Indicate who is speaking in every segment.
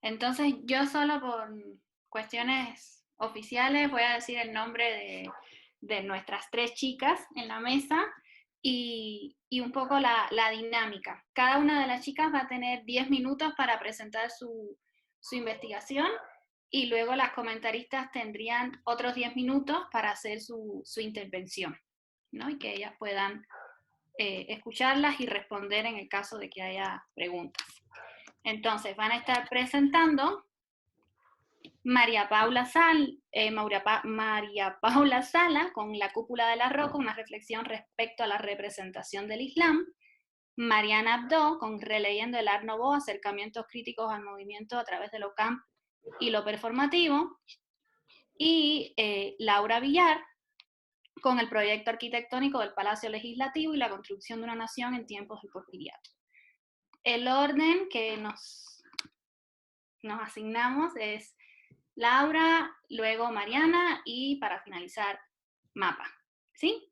Speaker 1: Entonces yo solo por cuestiones oficiales voy a decir el nombre de nuestras tres chicas en la mesa y un poco la dinámica. Cada una de las chicas va a tener 10 minutos para presentar su investigación y luego las comentaristas tendrían otros 10 minutos para hacer su intervención, ¿no? Y que ellas puedan escucharlas y responder en el caso de que haya preguntas. Entonces van a estar presentando María Paula Sala con La Cúpula de la Roca, una reflexión respecto a la representación del Islam. Mariana Abdo con Releyendo el Art Nouveau, acercamientos críticos al movimiento a través de lo camp y lo performativo. Y Laura Villar con el proyecto arquitectónico del Palacio Legislativo y la construcción de una nación en tiempos del Porfiriato. El orden que nos asignamos es Laura, luego Mariana y para finalizar, Mapa. ¿Sí?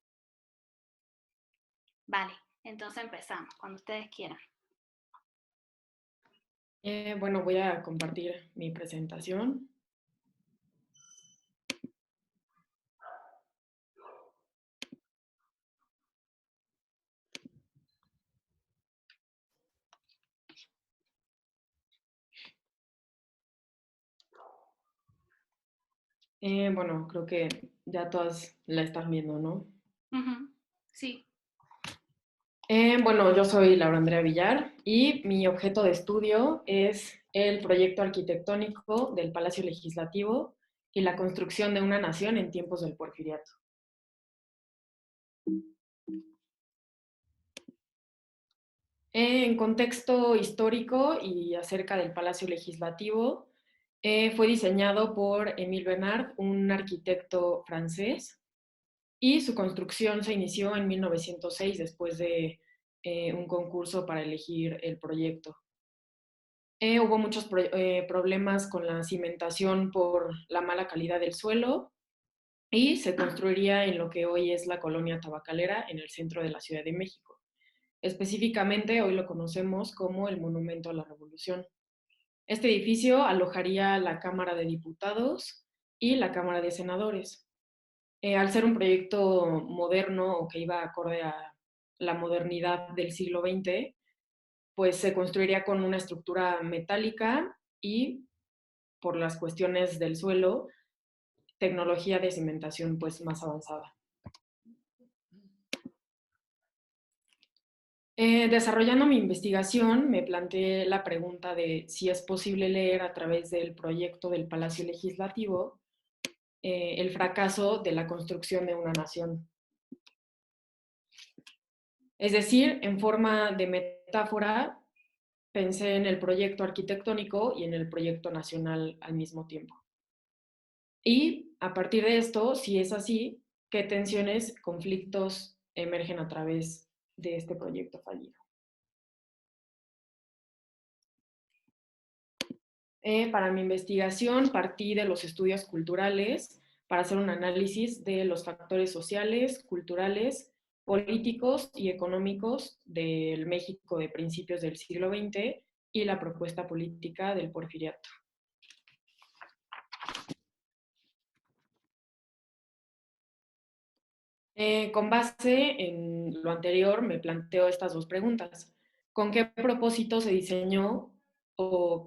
Speaker 1: Vale, entonces empezamos, cuando ustedes quieran.
Speaker 2: Bueno, voy a compartir mi presentación. Bueno, creo que ya todas la están viendo, ¿no?
Speaker 1: Sí.
Speaker 2: Bueno, yo soy Laura Andrea Villar y mi objeto de estudio es el proyecto arquitectónico del Palacio Legislativo y la construcción de una nación en tiempos del Porfiriato. En contexto histórico y acerca del Palacio Legislativo, fue diseñado por Émile Bernard, un arquitecto francés, y su construcción se inició en 1906 después de un concurso para elegir el proyecto. Hubo muchos problemas con la cimentación por la mala calidad del suelo y se construiría en lo que hoy es la colonia tabacalera en el centro de la Ciudad de México. Específicamente hoy lo conocemos como el Monumento a la Revolución. Este edificio alojaría la Cámara de Diputados y la Cámara de Senadores. Al ser un proyecto moderno o que iba acorde a la modernidad del siglo XX, pues se construiría con una estructura metálica y, por las cuestiones del suelo, tecnología de cimentación pues más avanzada. Desarrollando mi investigación, me planteé la pregunta de si es posible leer a través del proyecto del Palacio Legislativo el fracaso de la construcción de una nación. Es decir, en forma de metáfora, pensé en el proyecto arquitectónico y en el proyecto nacional al mismo tiempo. Y a partir de esto, si es así, ¿qué tensiones, conflictos emergen a través de este proyecto fallido? Para mi investigación partí de los estudios culturales para hacer un análisis de los factores sociales, culturales, políticos y económicos del México de principios del siglo XX y la propuesta política del Porfiriato. Con base en lo anterior, me planteo estas dos preguntas. ¿Con qué propósito se diseñó o,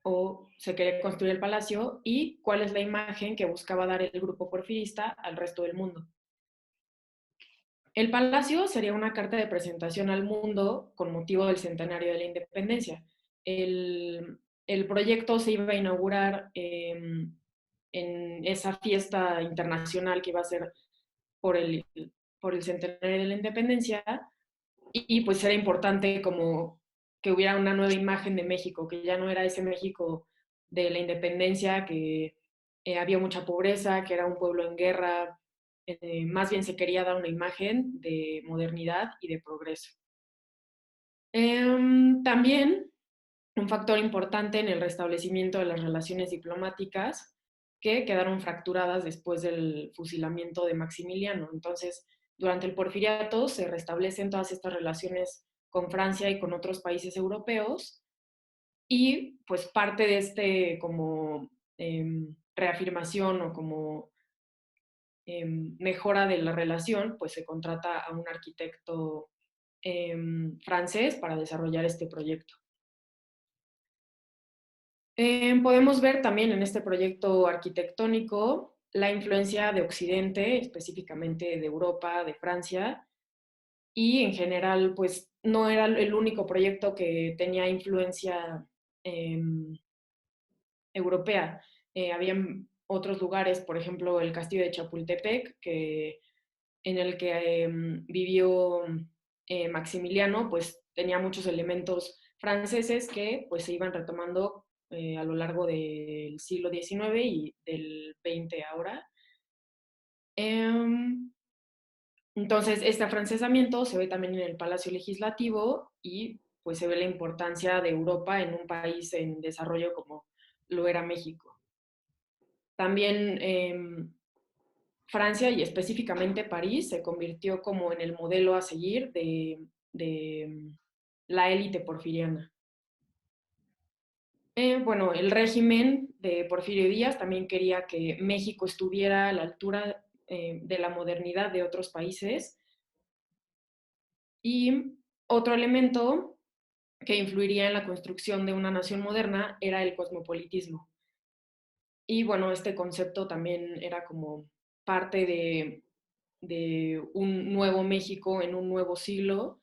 Speaker 2: o se quería construir el palacio? ¿Y cuál es la imagen que buscaba dar el grupo porfirista al resto del mundo? El palacio sería una carta de presentación al mundo con motivo del centenario de la independencia. El proyecto se iba a inaugurar en esa fiesta internacional que iba a ser por por el centenario de la independencia, y pues era importante como que hubiera una nueva imagen de México, que ya no era ese México de la independencia, que había mucha pobreza, que era un pueblo en guerra. Más bien se quería dar una imagen de modernidad y de progreso. También un factor importante en el restablecimiento de las relaciones diplomáticas que quedaron fracturadas después del fusilamiento de Maximiliano. Entonces, durante el Porfiriato se restablecen todas estas relaciones con Francia y con otros países europeos y pues parte de este como reafirmación o como mejora de la relación, pues se contrata a un arquitecto francés para desarrollar este proyecto. Podemos ver también en este proyecto arquitectónico la influencia de Occidente, específicamente de Europa, de Francia, y en general, pues no era el único proyecto que tenía influencia eh, europea. Había otros lugares, por ejemplo, el castillo de Chapultepec, en el que vivió Maximiliano, pues tenía muchos elementos franceses que pues se iban retomando a lo largo del siglo XIX y del XX ahora. Entonces, este afrancesamiento se ve también en el Palacio Legislativo y pues se ve la importancia de Europa en un país en desarrollo como lo era México. También Francia y específicamente París se convirtió como en el modelo a seguir de la élite porfiriana. Bueno, el régimen de Porfirio Díaz también quería que México estuviera a la altura de la modernidad de otros países. Y otro elemento que influiría en la construcción de una nación moderna era el cosmopolitismo. Y bueno, este concepto también era como parte de un nuevo México en un nuevo siglo,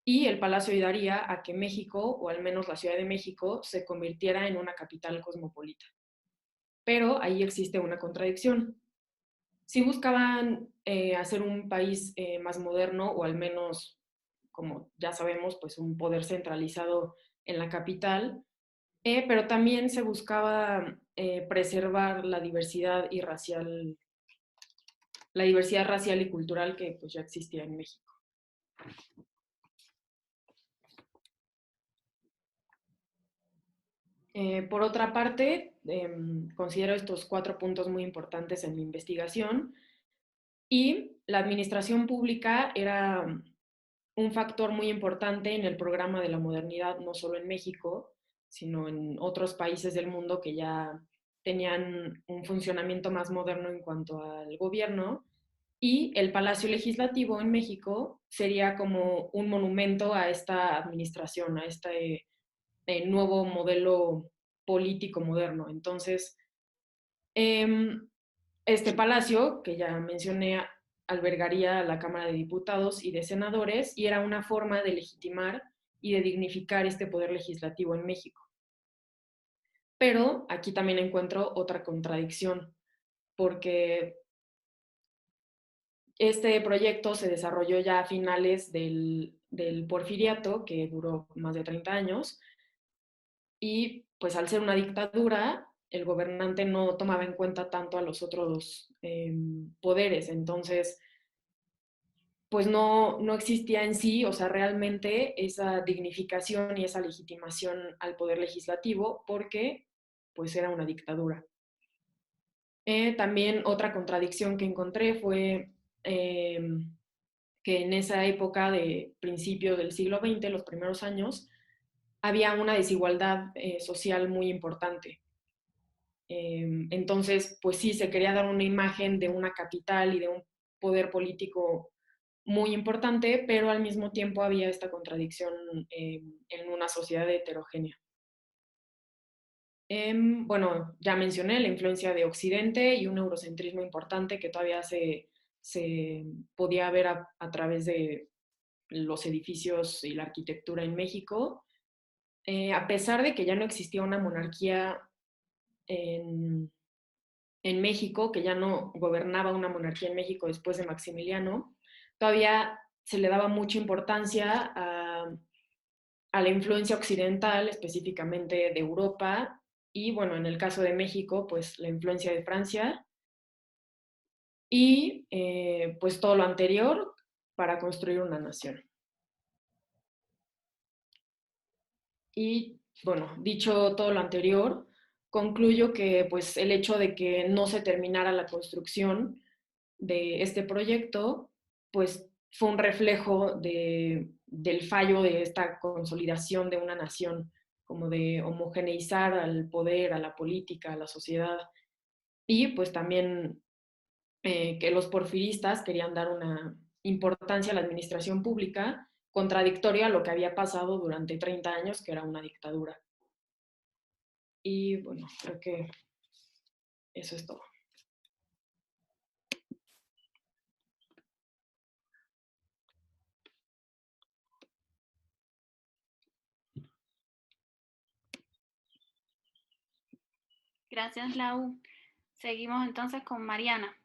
Speaker 2: y el Palacio ayudaría a que México, o al menos la Ciudad de México, se convirtiera en una capital cosmopolita. Pero ahí existe una contradicción. Si buscaban hacer un país más moderno, o al menos, como ya sabemos, pues un poder centralizado en la capital, pero también se buscaba preservar la diversidad racial y cultural que pues ya existía en México. Por otra parte, considero estos 4 puntos muy importantes en mi investigación, y la administración pública era un factor muy importante en el programa de la modernidad, no solo en México, sino en otros países del mundo que ya tenían un funcionamiento más moderno en cuanto al gobierno. Y el Palacio Legislativo en México sería como un monumento a esta administración, a este nuevo modelo político moderno. Entonces, este palacio, que ya mencioné, albergaría a la Cámara de Diputados y de Senadores, y era una forma de legitimar y de dignificar este poder legislativo en México. Pero aquí también encuentro otra contradicción, porque este proyecto se desarrolló ya a finales del Porfiriato, que duró más de 30 años, y pues al ser una dictadura, el gobernante no tomaba en cuenta tanto a los otros poderes. Entonces, pues no existía en sí, o sea, realmente esa dignificación y esa legitimación al poder legislativo, porque pues era una dictadura. También otra contradicción que encontré fue que en esa época de principio del siglo XX, los primeros años, había una desigualdad social muy importante. Entonces, pues sí, se quería dar una imagen de una capital y de un poder político muy importante, pero al mismo tiempo había esta contradicción en una sociedad heterogénea. Bueno, ya mencioné la influencia de Occidente y un eurocentrismo importante que todavía se podía ver a través de los edificios y la arquitectura en México. A pesar de que ya no existía una monarquía en, en México, que ya no gobernaba una monarquía en México después de Maximiliano, todavía se le daba mucha importancia a la influencia occidental, específicamente de Europa, y bueno, en el caso de México, pues la influencia de Francia, y pues todo lo anterior para construir una nación. Y bueno, dicho todo lo anterior, concluyo que pues el hecho de que no se terminara la construcción de este proyecto, pues fue un reflejo del fallo de esta consolidación de una nación como de homogeneizar al poder, a la política, a la sociedad. Y pues también que los porfiristas querían dar una importancia a la administración pública contradictoria a lo que había pasado durante 30 años, que era una dictadura. Y bueno, creo que eso es todo.
Speaker 1: Gracias, Lau. Seguimos entonces con Mariana.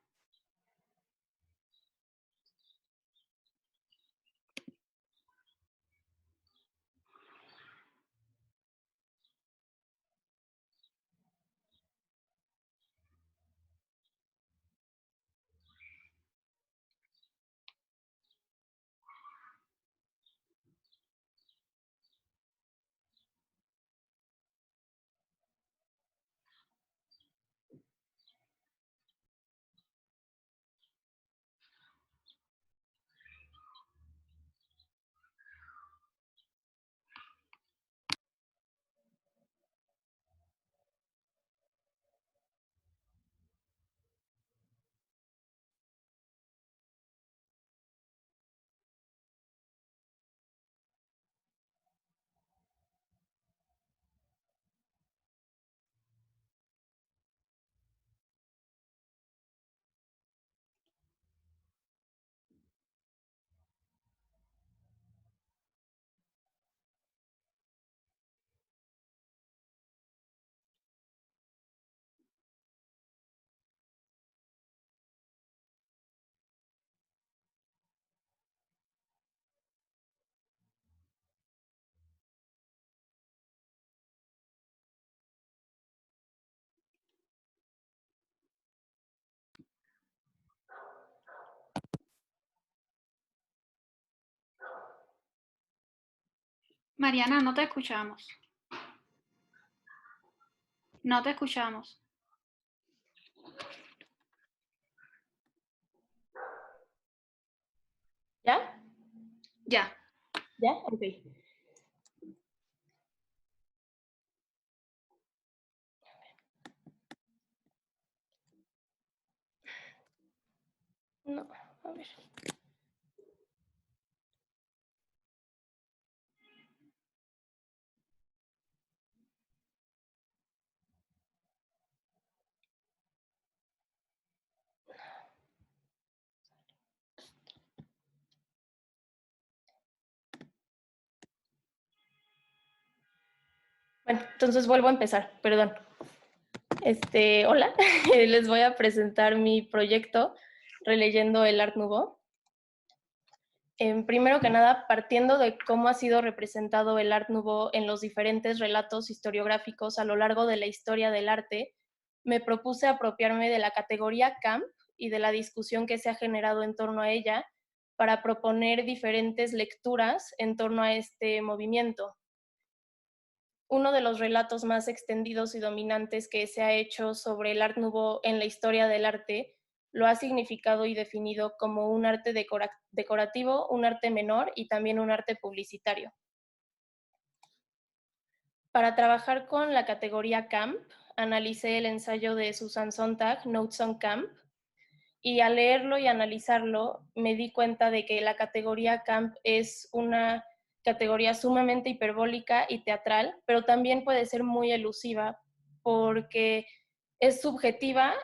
Speaker 1: Mariana, no te escuchamos. No te escuchamos.
Speaker 3: ¿Ya?
Speaker 1: Ya.
Speaker 3: ¿Ya? Ok. No, a ver. Bueno, entonces vuelvo a empezar, perdón. Hola, les voy a presentar mi proyecto releyendo el Art Nouveau. Primero que nada, partiendo de cómo ha sido representado el Art Nouveau en los diferentes relatos historiográficos a lo largo de la historia del arte, me propuse apropiarme de la categoría camp y de la discusión que se ha generado en torno a ella para proponer diferentes lecturas en torno a este movimiento. Uno de los relatos más extendidos y dominantes que se ha hecho sobre el Art Nouveau en la historia del arte lo ha significado y definido como un arte decorativo, un arte menor y también un arte publicitario. Para trabajar con la categoría camp, analicé el ensayo de Susan Sontag, Notes on Camp, y al leerlo y analizarlo me di cuenta de que la categoría camp es una categoría sumamente hiperbólica y teatral, pero también puede ser muy elusiva porque es subjetiva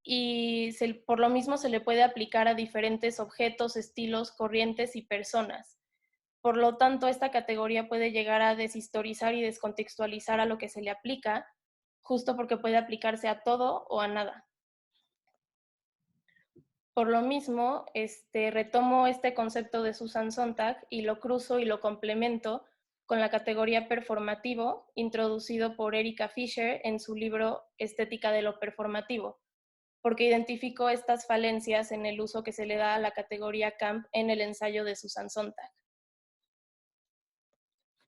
Speaker 3: y por lo mismo se le puede aplicar a diferentes objetos, estilos, corrientes y personas. Por lo tanto, esta categoría puede llegar a deshistorizar y descontextualizar a lo que se le aplica, justo porque puede aplicarse a todo o a nada. Por lo mismo, retomo este concepto de Susan Sontag y lo cruzo y lo complemento con la categoría performativo, introducido por Erika Fisher en su libro Estética de lo performativo, porque identifico estas falencias en el uso que se le da a la categoría camp en el ensayo de Susan Sontag.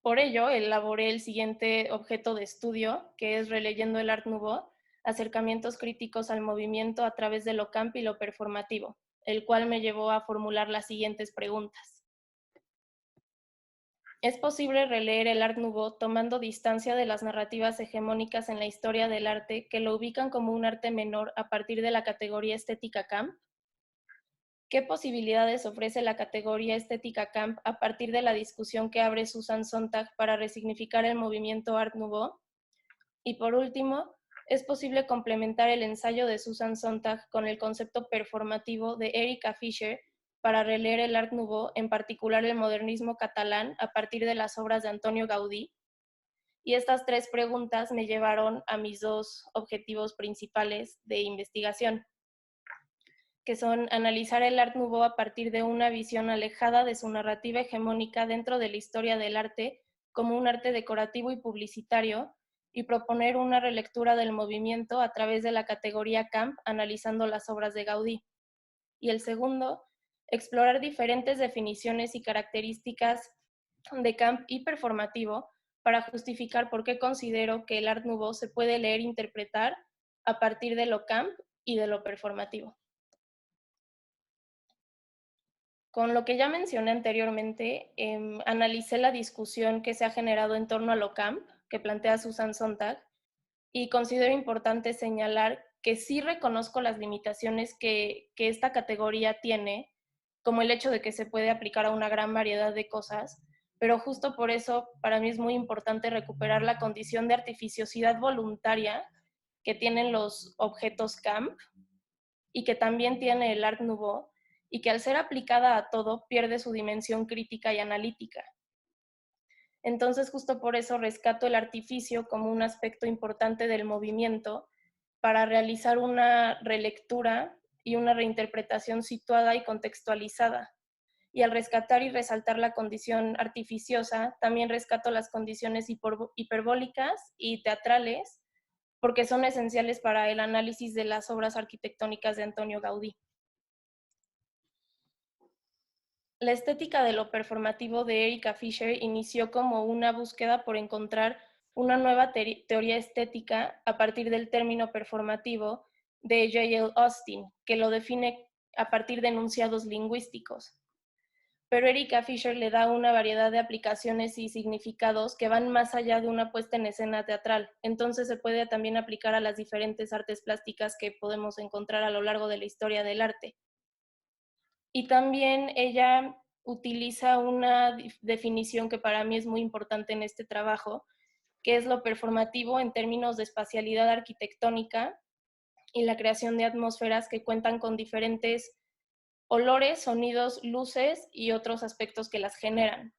Speaker 3: Por ello, elaboré el siguiente objeto de estudio, que es Releyendo el Art Nouveau, acercamientos críticos al movimiento a través de lo camp y lo performativo, el cual me llevó a formular las siguientes preguntas. Es posible releer el Art Nouveau tomando distancia de las narrativas hegemónicas en la historia del arte que lo ubican como un arte menor a partir de la categoría estética camp. ¿Qué posibilidades ofrece la categoría estética camp a partir de la discusión que abre Susan Sontag para resignificar el movimiento Art Nouveau? Y por último, ¿es posible complementar el ensayo de Susan Sontag con el concepto performativo de Erika Fischer para releer el Art Nouveau, en particular el modernismo catalán, a partir de las obras de Antonio Gaudí? Y estas tres preguntas me llevaron a mis dos objetivos principales de investigación, que son analizar el Art Nouveau a partir de una visión alejada de su narrativa hegemónica dentro de la historia del arte como un arte decorativo y publicitario, y proponer una relectura del movimiento a través de la categoría camp, analizando las obras de Gaudí. Y el segundo, explorar diferentes definiciones y características de camp y performativo para justificar por qué considero que el Art Nouveau se puede leer e interpretar a partir de lo camp y de lo performativo. Con lo que ya mencioné anteriormente, analicé la discusión que se ha generado en torno a lo camp, que plantea Susan Sontag, y considero importante señalar que sí reconozco las limitaciones que esta categoría tiene, como el hecho de que se puede aplicar a una gran variedad de cosas, pero justo por eso para mí es muy importante recuperar la condición de artificiosidad voluntaria que tienen los objetos camp y que también tiene el Art Nouveau, y que al ser aplicada a todo pierde su dimensión crítica y analítica. Entonces, justo por eso rescato el artificio como un aspecto importante del movimiento para realizar una relectura y una reinterpretación situada y contextualizada. Y al rescatar y resaltar la condición artificiosa, también rescato las condiciones hiperbólicas y teatrales, porque son esenciales para el análisis de las obras arquitectónicas de Antonio Gaudí. La estética de lo performativo de Erika Fischer inició como una búsqueda por encontrar una nueva teoría estética a partir del término performativo de J.L. Austin, que lo define a partir de enunciados lingüísticos. Pero Erika Fischer le da una variedad de aplicaciones y significados que van más allá de una puesta en escena teatral. Entonces se puede también aplicar a las diferentes artes plásticas que podemos encontrar a lo largo de la historia del arte. Y también ella utiliza una definición que para mí es muy importante en este trabajo, que es lo performativo en términos de espacialidad arquitectónica y la creación de atmósferas que cuentan con diferentes olores, sonidos, luces y otros aspectos que las generan.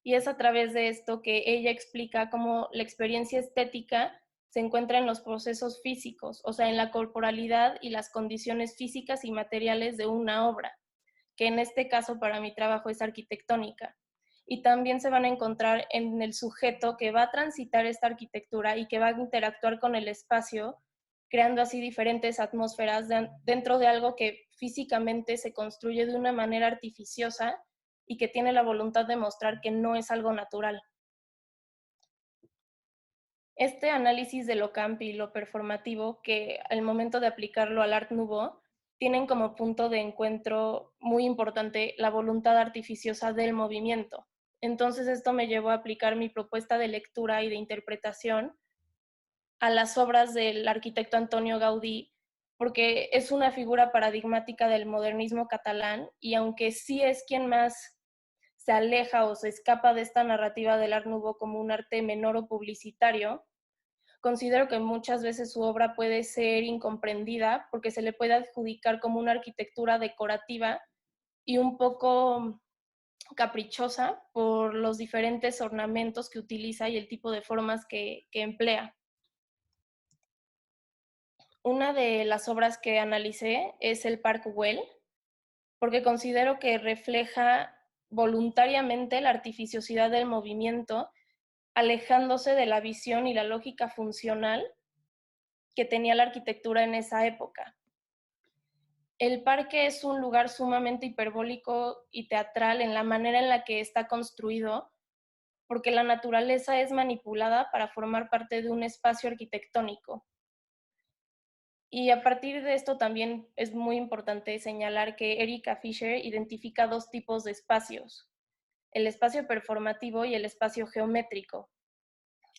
Speaker 3: Y es a través de esto que ella explica cómo la experiencia estética se encuentra en los procesos físicos, o sea, en la corporalidad y las condiciones físicas y materiales de una obra, que en este caso para mi trabajo es arquitectónica. Y también se van a encontrar en el sujeto que va a transitar esta arquitectura y que va a interactuar con el espacio, creando así diferentes atmósferas dentro de algo que físicamente se construye de una manera artificiosa y que tiene la voluntad de mostrar que no es algo natural. Este análisis de lo camp y lo performativo, que al momento de aplicarlo al Art Nouveau, tienen como punto de encuentro muy importante la voluntad artificiosa del movimiento. Entonces esto me llevó a aplicar mi propuesta de lectura y de interpretación a las obras del arquitecto Antonio Gaudí, porque es una figura paradigmática del modernismo catalán, y aunque sí es quien más se aleja o se escapa de esta narrativa del Art Nouveau como un arte menor o publicitario, considero que muchas veces su obra puede ser incomprendida porque se le puede adjudicar como una arquitectura decorativa y un poco caprichosa por los diferentes ornamentos que utiliza y el tipo de formas que emplea. Una de las obras que analicé es el Park Güell, porque considero que refleja voluntariamente la artificiosidad del movimiento, alejándose de la visión y la lógica funcional que tenía la arquitectura en esa época. El parque es un lugar sumamente hiperbólico y teatral en la manera en la que está construido, porque la naturaleza es manipulada para formar parte de un espacio arquitectónico. Y a partir de esto también es muy importante señalar que Erika Fischer identifica dos tipos de espacios. el espacio performativo y el espacio geométrico.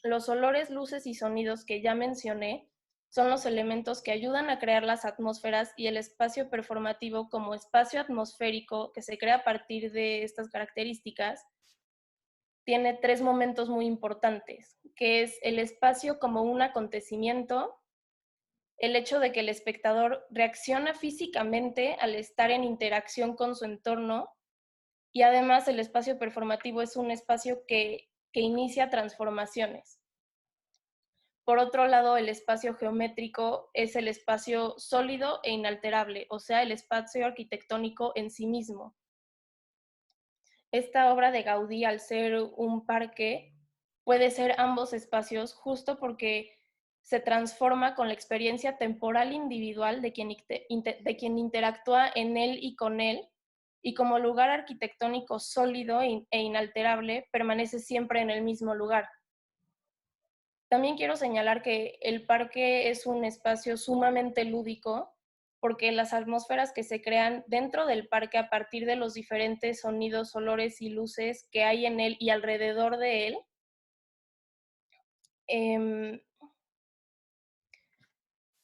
Speaker 3: Los olores, luces y sonidos que ya mencioné son los elementos que ayudan a crear las atmósferas, y el espacio performativo como espacio atmosférico que se crea a partir de estas características tiene tres momentos muy importantes, que es el espacio como un acontecimiento, el hecho de que el espectador reacciona físicamente al estar en interacción con su entorno, y además el espacio performativo es un espacio que inicia transformaciones. Por otro lado, el espacio geométrico es el espacio sólido e inalterable, o sea, el espacio arquitectónico en sí mismo. Esta obra de Gaudí, al ser un parque, puede ser ambos espacios justo porque se transforma con la experiencia temporal individual de quien interactúa en él y con él, y como lugar arquitectónico sólido e inalterable, permanece siempre en el mismo lugar. También quiero señalar que el parque es un espacio sumamente lúdico, porque las atmósferas que se crean dentro del parque a partir de los diferentes sonidos, olores y luces que hay en él y alrededor de él,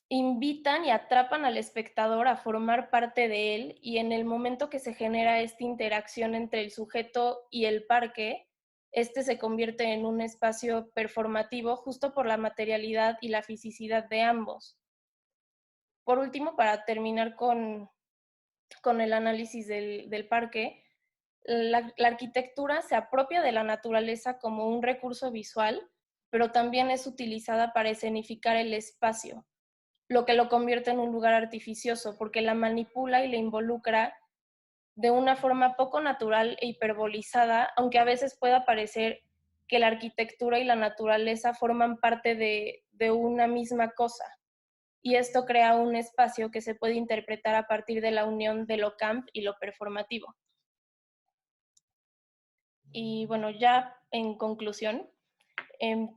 Speaker 3: invitan y atrapan al espectador a formar parte de él, y en el momento que se genera esta interacción entre el sujeto y el parque, este se convierte en un espacio performativo justo por la materialidad y la fisicidad de ambos. Por último, para terminar con el análisis del parque, la arquitectura se apropia de la naturaleza como un recurso visual, pero también es utilizada para escenificar el espacio, lo que lo convierte en un lugar artificioso, porque la manipula y la involucra de una forma poco natural e hiperbolizada, aunque a veces pueda parecer que la arquitectura y la naturaleza forman parte de una misma cosa. Y esto crea un espacio que se puede interpretar a partir de la unión de lo camp y lo performativo. Y bueno, ya en conclusión,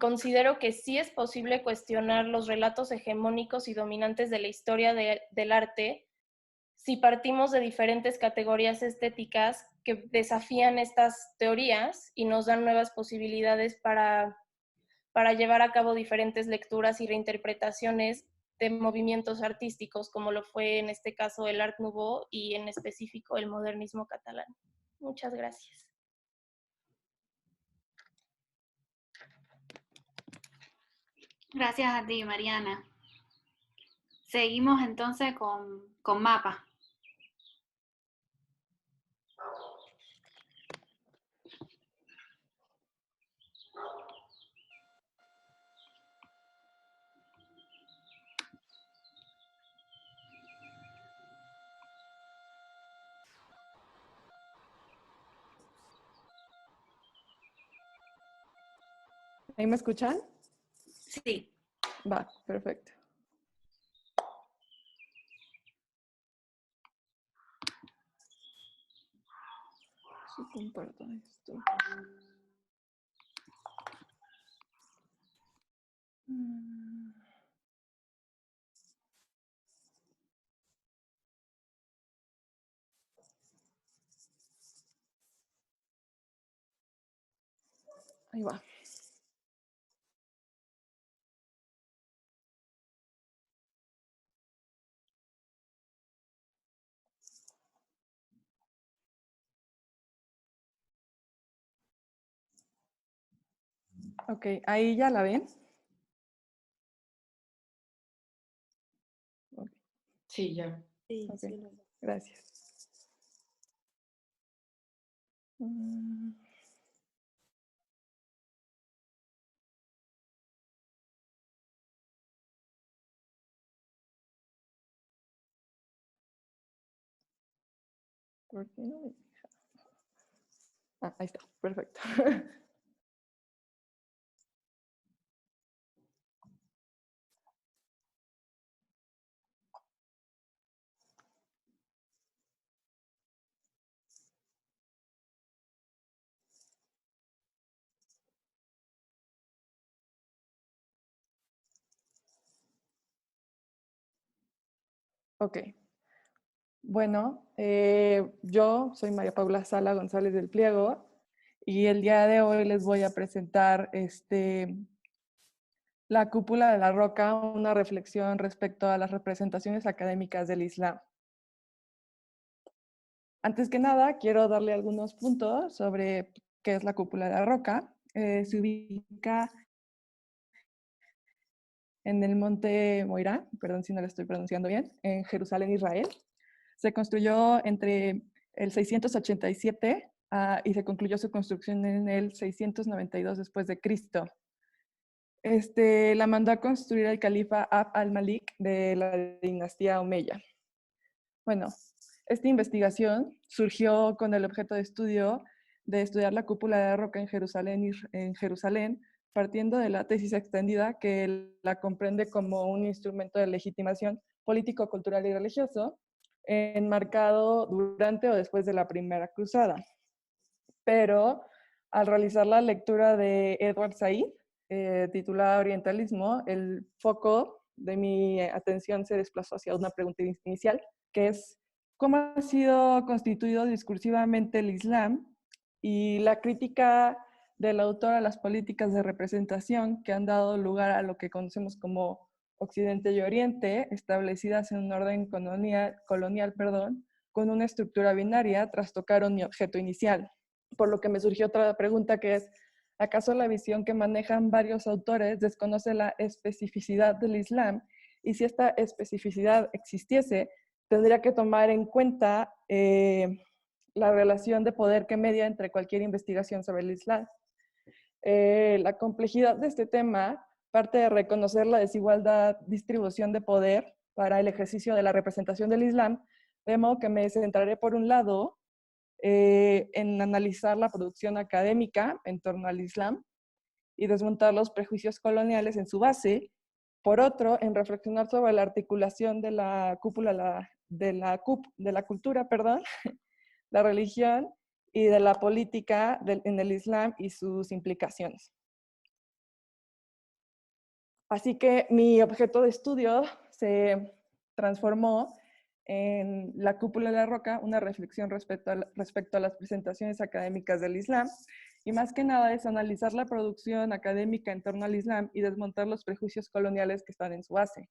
Speaker 3: considero que sí es posible cuestionar los relatos hegemónicos y dominantes de la historia del arte si partimos de diferentes categorías estéticas que desafían estas teorías y nos dan nuevas posibilidades para llevar a cabo diferentes lecturas y reinterpretaciones de movimientos artísticos, como lo fue en este caso el Art Nouveau y en específico el modernismo catalán. Muchas gracias.
Speaker 1: Gracias a ti, Mariana. Seguimos entonces con Mapa.
Speaker 4: ¿Ahí me escuchan?
Speaker 1: Sí.
Speaker 4: Va, perfecto. Sí, comparto esto. Ahí va. Ok, ahí ya la ven. Okay.
Speaker 2: Sí, ya.
Speaker 3: Sí,
Speaker 4: Ok,
Speaker 3: sí.
Speaker 4: gracias. ¿Por qué no me deja? Ah, ahí está, perfecto. Ok. Bueno, yo soy María Paula Sala González del Pliego
Speaker 5: y el día de hoy les voy a presentar La Cúpula de la Roca, una reflexión respecto a las representaciones académicas del Islam. Antes que nada, quiero darle algunos puntos sobre qué es la Cúpula de la Roca. Se ubica en el monte Moira, perdón si no lo estoy pronunciando bien, en Jerusalén, Israel. Se construyó entre el 687 y se concluyó su construcción en el 692 después de Cristo. La mandó a construir el califa Abd al-Malik de la dinastía Omeya. Bueno, esta investigación surgió con el objeto de estudiar la cúpula de la roca en Jerusalén, partiendo de la tesis extendida que la comprende como un instrumento de legitimación político, cultural y religioso, enmarcado durante o después de la Primera Cruzada. Pero al realizar la lectura de Edward Said, titulada Orientalismo, el foco de mi atención se desplazó hacia una pregunta inicial, que es ¿cómo ha sido constituido discursivamente el Islam? Y la crítica del autor a las políticas de representación que han dado lugar a lo que conocemos como Occidente y Oriente, establecidas en un orden colonial, con una estructura binaria, trastocaron mi objeto inicial. Por lo que me surgió otra pregunta, que es, ¿acaso la visión que manejan varios autores desconoce la especificidad del Islam? Y si esta especificidad existiese, tendría que tomar en cuenta la relación de poder que media entre cualquier investigación sobre el Islam. La complejidad de este tema parte de reconocer la desigualdad distribución de poder para el ejercicio de la representación del Islam, de modo que me centraré por un lado en analizar la producción académica en torno al Islam y desmontar los prejuicios coloniales en su base. Por otro, en reflexionar sobre la articulación de la cúpula de la cultura, la religión y de la política en el Islam y sus implicaciones. Así que mi objeto de estudio se transformó en La Cúpula de la Roca, una reflexión respecto a las presentaciones académicas del Islam, y más que nada es analizar la producción académica en torno al Islam y desmontar los prejuicios coloniales que están en su base.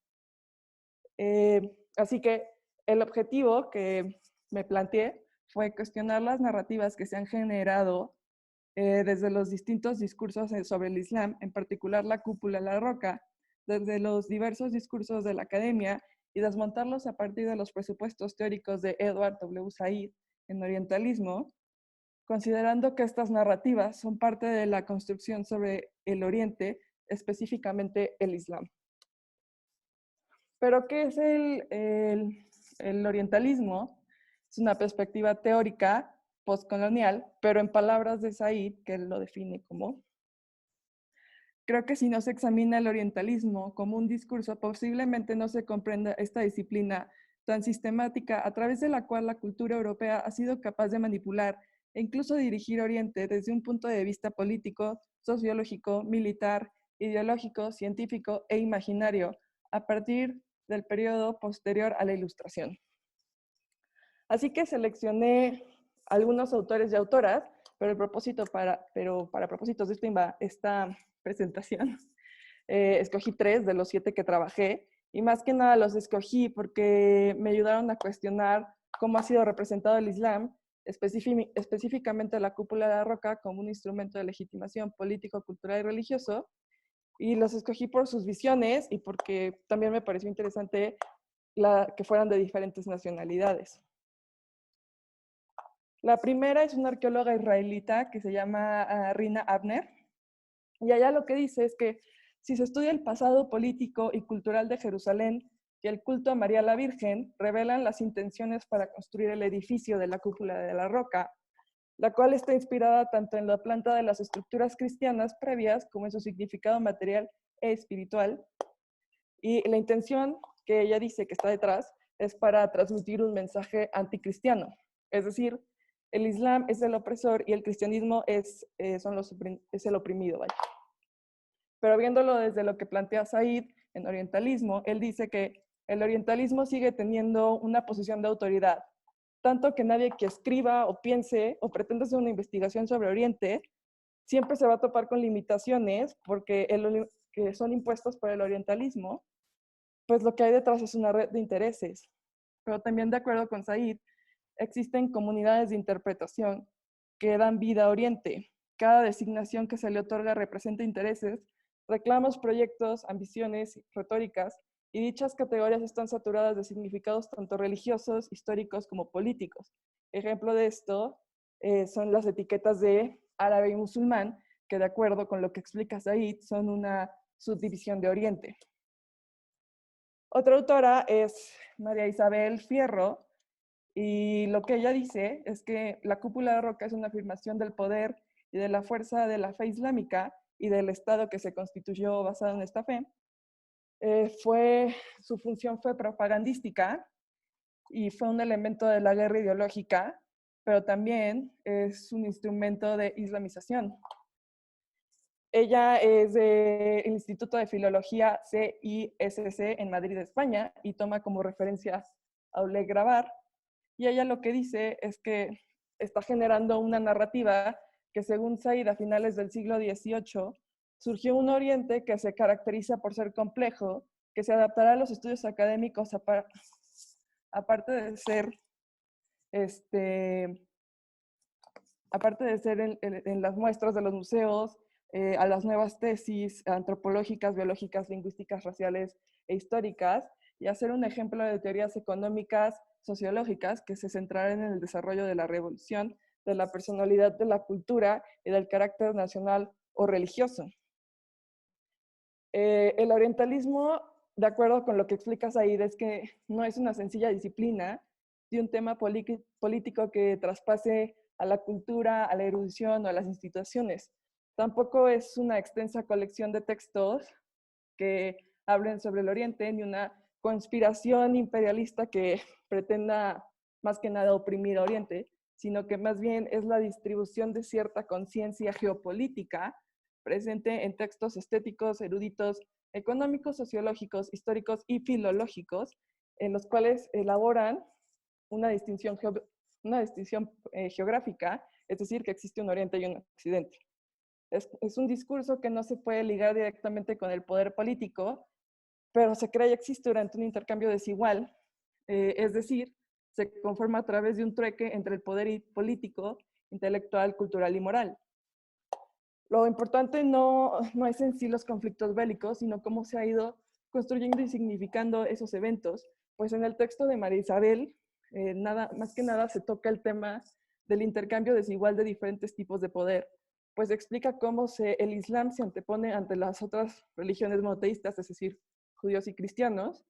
Speaker 5: Así que el objetivo que me planteé fue cuestionar las narrativas que se han generado desde los distintos discursos sobre el Islam, en particular la Cúpula de la Roca, desde los diversos discursos de la academia y desmontarlos a partir de los presupuestos teóricos de Edward W. Said en Orientalismo, considerando que estas narrativas son parte de la construcción sobre el Oriente, específicamente el Islam. Pero, ¿qué es el orientalismo? Es una perspectiva teórica postcolonial, pero en palabras de Said, que él lo define como: creo que si no se examina el orientalismo como un discurso, posiblemente no se comprenda esta disciplina tan sistemática a través de la cual la cultura europea ha sido capaz de manipular e incluso dirigir Oriente desde un punto de vista político, sociológico, militar, ideológico, científico e imaginario, a partir del periodo posterior a la Ilustración. Así que seleccioné algunos autores y autoras, pero para propósitos de esta presentación, escogí 3 de los 7 que trabajé, y más que nada los escogí porque me ayudaron a cuestionar cómo ha sido representado el Islam, específicamente la Cúpula de la Roca, como un instrumento de legitimación político, cultural y religioso, y los escogí por sus visiones y porque también me pareció interesante que fueran de diferentes nacionalidades. La primera es una arqueóloga israelita que se llama Rina Abner, y ella lo que dice es que si se estudia el pasado político y cultural de Jerusalén y el culto a María la Virgen, revelan las intenciones para construir el edificio de la Cúpula de la Roca, la cual está inspirada tanto en la planta de las estructuras cristianas previas como en su significado material e espiritual. Y la intención que ella dice que está detrás es para transmitir un mensaje anticristiano. Es decir, el Islam es el opresor y el cristianismo es el oprimido, vaya. Pero viéndolo desde lo que plantea Said en Orientalismo, él dice que el orientalismo sigue teniendo una posición de autoridad, tanto que nadie que escriba o piense o pretenda hacer una investigación sobre Oriente siempre se va a topar con limitaciones porque que son impuestos por el orientalismo, pues lo que hay detrás es una red de intereses. Pero también, de acuerdo con Said, existen comunidades de interpretación que dan vida a Oriente. Cada designación que se le otorga representa intereses, reclamos, proyectos, ambiciones, retóricas, y dichas categorías están saturadas de significados tanto religiosos, históricos como políticos. Ejemplo de esto son las etiquetas de árabe y musulmán, que de acuerdo con lo que explica Said, son una subdivisión de Oriente. Otra autora es María Isabel Fierro, y lo que ella dice es que la cúpula de roca es una afirmación del poder y de la fuerza de la fe islámica y del Estado que se constituyó basado en esta fe. Su función fue propagandística y fue un elemento de la guerra ideológica, pero también es un instrumento de islamización. Ella es del Instituto de Filología CISC en Madrid, España, y toma como referencia a Oleg Grabar. Y ella lo que dice es que está generando una narrativa que, según Said, a finales del siglo XVIII, surgió un Oriente que se caracteriza por ser complejo, que se adaptará a los estudios académicos aparte de ser en las muestras de los museos, a las nuevas tesis antropológicas, biológicas, lingüísticas, raciales e históricas, y hacer un ejemplo de teorías económicas, sociológicas, que se centrarán en el desarrollo de la revolución, de la personalidad, de la cultura y del carácter nacional o religioso. El orientalismo, de acuerdo con lo que explicas ahí, es que no es una sencilla disciplina de un tema político que traspase a la cultura, a la erudición o a las instituciones. Tampoco es una extensa colección de textos que hablen sobre el Oriente, ni una conspiración imperialista que pretenda más que nada oprimir a Oriente, sino que más bien es la distribución de cierta conciencia geopolítica presente en textos estéticos, eruditos, económicos, sociológicos, históricos y filológicos, en los cuales elaboran una distinción geográfica, es decir, que existe un Oriente y un Occidente. Es un discurso que no se puede ligar directamente con el poder político, pero se cree y existe durante un intercambio desigual, es decir, se conforma a través de un trueque entre el poder político, intelectual, cultural y moral. Lo importante no es en sí los conflictos bélicos, sino cómo se ha ido construyendo y significando esos eventos. Pues en el texto de María Isabel, más que nada se toca el tema del intercambio desigual de diferentes tipos de poder, pues explica cómo el Islam se antepone ante las otras religiones monoteístas, es decir, judíos y cristianos,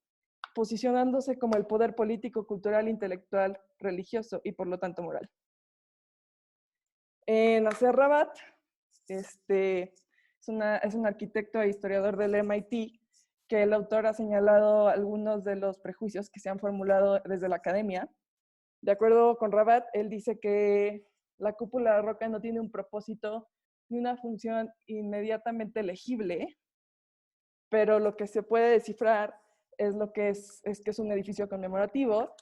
Speaker 5: posicionándose como el poder político, cultural, intelectual, religioso y por lo tanto moral. Nasser Rabat es un arquitecto e historiador del MIT, que el autor ha señalado algunos de los prejuicios que se han formulado desde la academia. De acuerdo con Rabat, él dice que la cúpula de roca no tiene un propósito ni una función inmediatamente legible, pero lo que se puede descifrar es que es un edificio conmemorativo.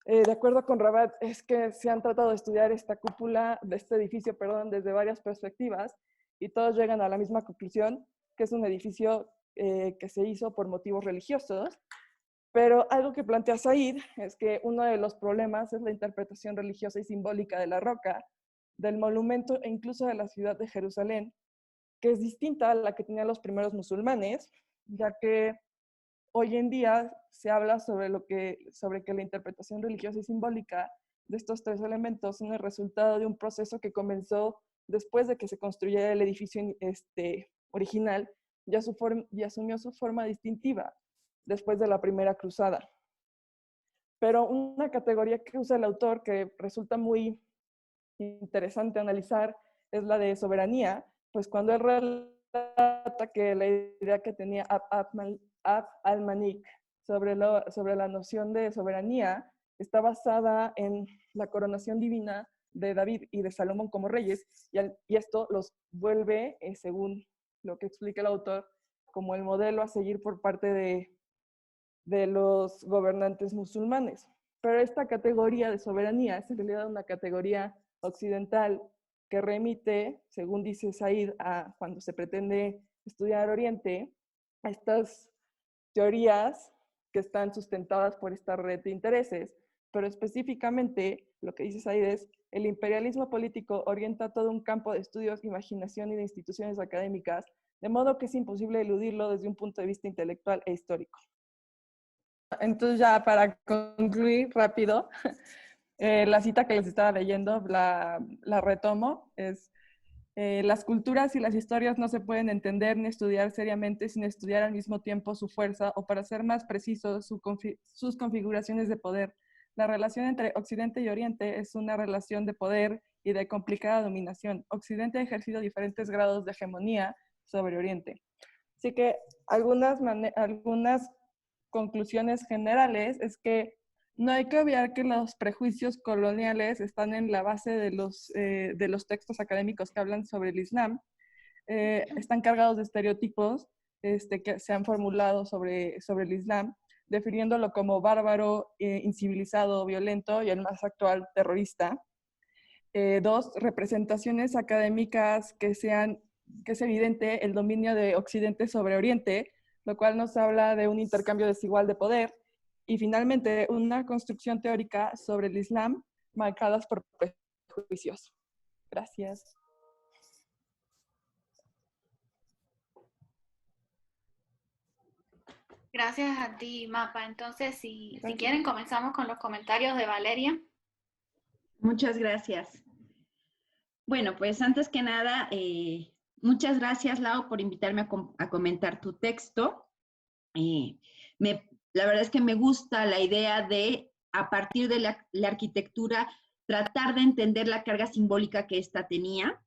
Speaker 5: De acuerdo con Rabat, es que se han tratado de estudiar esta cúpula, de este edificio, desde varias perspectivas, y todos llegan a la misma conclusión, que es un edificio que se hizo por motivos religiosos. Pero algo que plantea Said es que uno de los problemas es la interpretación religiosa y simbólica de la roca, del monumento e incluso de la ciudad de Jerusalén, que es distinta a la que tenían los primeros musulmanes, ya que hoy en día se habla sobre que la interpretación religiosa y simbólica de estos tres elementos son el resultado de un proceso que comenzó después de que se construyera el edificio original y asumió su forma distintiva después de la primera cruzada. Pero una categoría que usa el autor que resulta muy interesante analizar es la de soberanía, pues cuando él relata que la idea que tenía Abd al-Malik sobre la noción de soberanía está basada en la coronación divina de David y de Salomón como reyes, y esto los vuelve, según lo que explica el autor, como el modelo a seguir por parte de los gobernantes musulmanes. pero esta categoría de soberanía es en realidad una categoría occidental que remite, según dice Said, a cuando se pretende estudiar Oriente, a estas teorías que están sustentadas por esta red de intereses, pero específicamente lo que dice Said es el imperialismo político orienta todo un campo de estudios, imaginación y de instituciones académicas, de modo que es imposible eludirlo desde un punto de vista intelectual e histórico. Entonces ya para concluir rápido, la cita que les estaba leyendo, la retomo, es las culturas y las historias no se pueden entender ni estudiar seriamente sin estudiar al mismo tiempo su fuerza o, para ser más precisos, sus configuraciones de poder. La relación entre Occidente y Oriente es una relación de poder y de complicada dominación. Occidente ha ejercido diferentes grados de hegemonía sobre Oriente. Así que algunas conclusiones generales es que no hay que obviar que los prejuicios coloniales están en la base de los textos académicos que hablan sobre el Islam. Están cargados de estereotipos que se han formulado sobre el Islam, definiéndolo como bárbaro, incivilizado, violento y el más actual terrorista. Dos, representaciones académicas que es evidente el dominio de Occidente sobre Oriente, lo cual nos habla de un intercambio desigual de poder. Y finalmente, una construcción teórica sobre el Islam marcadas por prejuicios. Gracias.
Speaker 1: Gracias a ti, Mapa. Entonces, si quieren, comenzamos con los comentarios de Valeria.
Speaker 6: Muchas gracias. Bueno, pues antes que nada, muchas gracias, Lau, por invitarme a comentar tu texto. La verdad es que me gusta la idea de, a partir de la arquitectura, tratar de entender la carga simbólica que ésta tenía.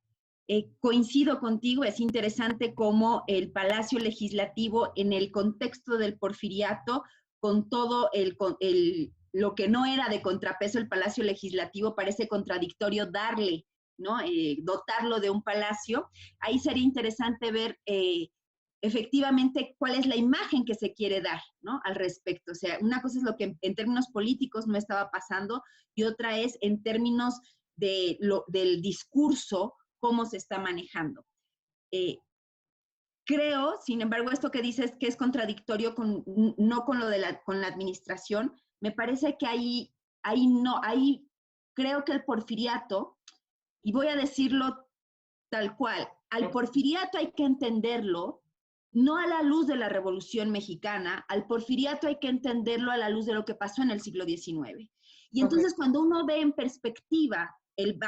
Speaker 6: Coincido contigo, es interesante cómo el Palacio Legislativo, en el contexto del Porfiriato, con todo lo que no era de contrapeso el Palacio Legislativo, parece contradictorio darle, ¿no? Dotarlo de un palacio. Ahí sería interesante ver efectivamente cuál es la imagen que se quiere dar, ¿no? Al respecto. O sea, una cosa es lo que en términos políticos no estaba pasando y otra es en términos del discurso, cómo se está manejando. Creo, sin embargo, esto que dices que es contradictorio no con con la administración, me parece que ahí creo que el porfiriato, y voy a decirlo tal cual, al porfiriato hay que entenderlo no a la luz de la Revolución Mexicana, al porfiriato hay que entenderlo a la luz de lo que pasó en el siglo XIX. Y entonces cuando uno ve en perspectiva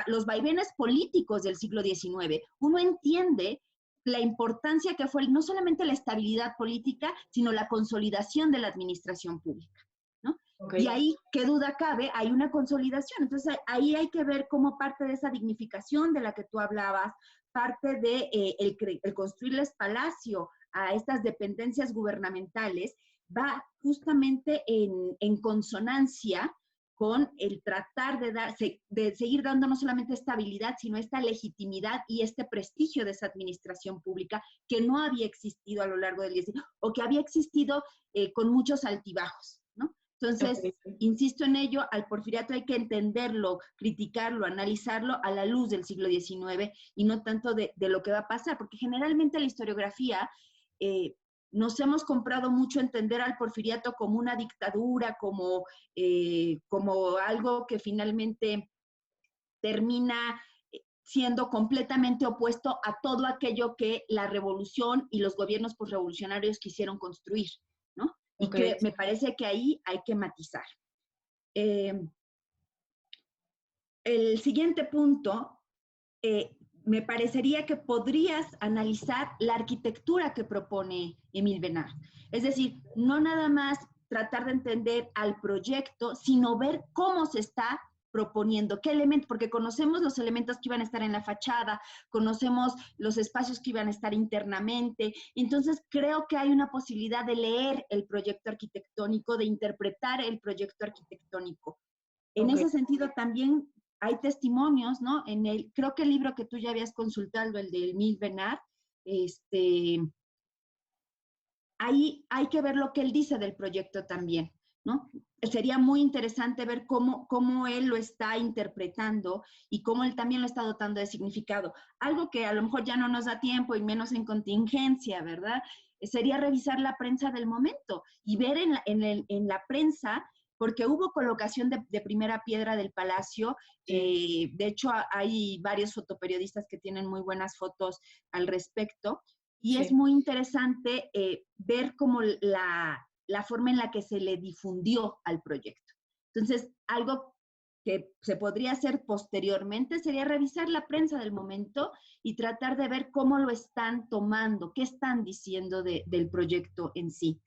Speaker 6: los vaivenes políticos del siglo XIX, uno entiende la importancia que fue no solamente la estabilidad política, sino la consolidación de la administración pública, ¿no? Y ahí, qué duda cabe, hay una consolidación. Entonces ahí hay que ver cómo parte de esa dignificación de la que tú hablabas, parte de el construirles palacio a estas dependencias gubernamentales, va justamente en consonancia con el tratar de seguir dando no solamente estabilidad, sino esta legitimidad y este prestigio de esa administración pública que no había existido a lo largo del 19, o que había existido con muchos altibajos, ¿no? Entonces, insisto en ello, al porfiriato hay que entenderlo, criticarlo, analizarlo a la luz del siglo XIX y no tanto de lo que va a pasar, porque generalmente la historiografía nos hemos comprado mucho entender al porfiriato como una dictadura, como algo que finalmente termina siendo completamente opuesto a todo aquello que la revolución y los gobiernos posrevolucionarios quisieron construir, ¿no? Y que me parece que ahí hay que matizar. El siguiente punto, me parecería que podrías analizar la arquitectura que propone Émile Bernard. Es decir, no nada más tratar de entender al proyecto, sino ver cómo se está proponiendo, qué elementos, porque conocemos los elementos que iban a estar en la fachada, conocemos los espacios que iban a estar internamente, entonces creo que hay una posibilidad de leer el proyecto arquitectónico, de interpretar el proyecto arquitectónico. En ese sentido también hay testimonios, ¿no? Creo que el libro que tú ya habías consultado, el de Émile Bernard, ahí hay que ver lo que él dice del proyecto también, ¿no? sería muy interesante ver cómo él lo está interpretando y cómo él también lo está dotando de significado. Algo que a lo mejor ya no nos da tiempo y menos en contingencia, ¿verdad? Sería revisar la prensa del momento y ver en la prensa, porque hubo colocación de primera piedra del Palacio. De hecho, hay varios fotoperiodistas que tienen muy buenas fotos al respecto. Y es muy interesante ver cómo la forma en la que se le difundió al proyecto. Entonces, algo que se podría hacer posteriormente sería revisar la prensa del momento y tratar de ver cómo lo están tomando, qué están diciendo del proyecto en sí.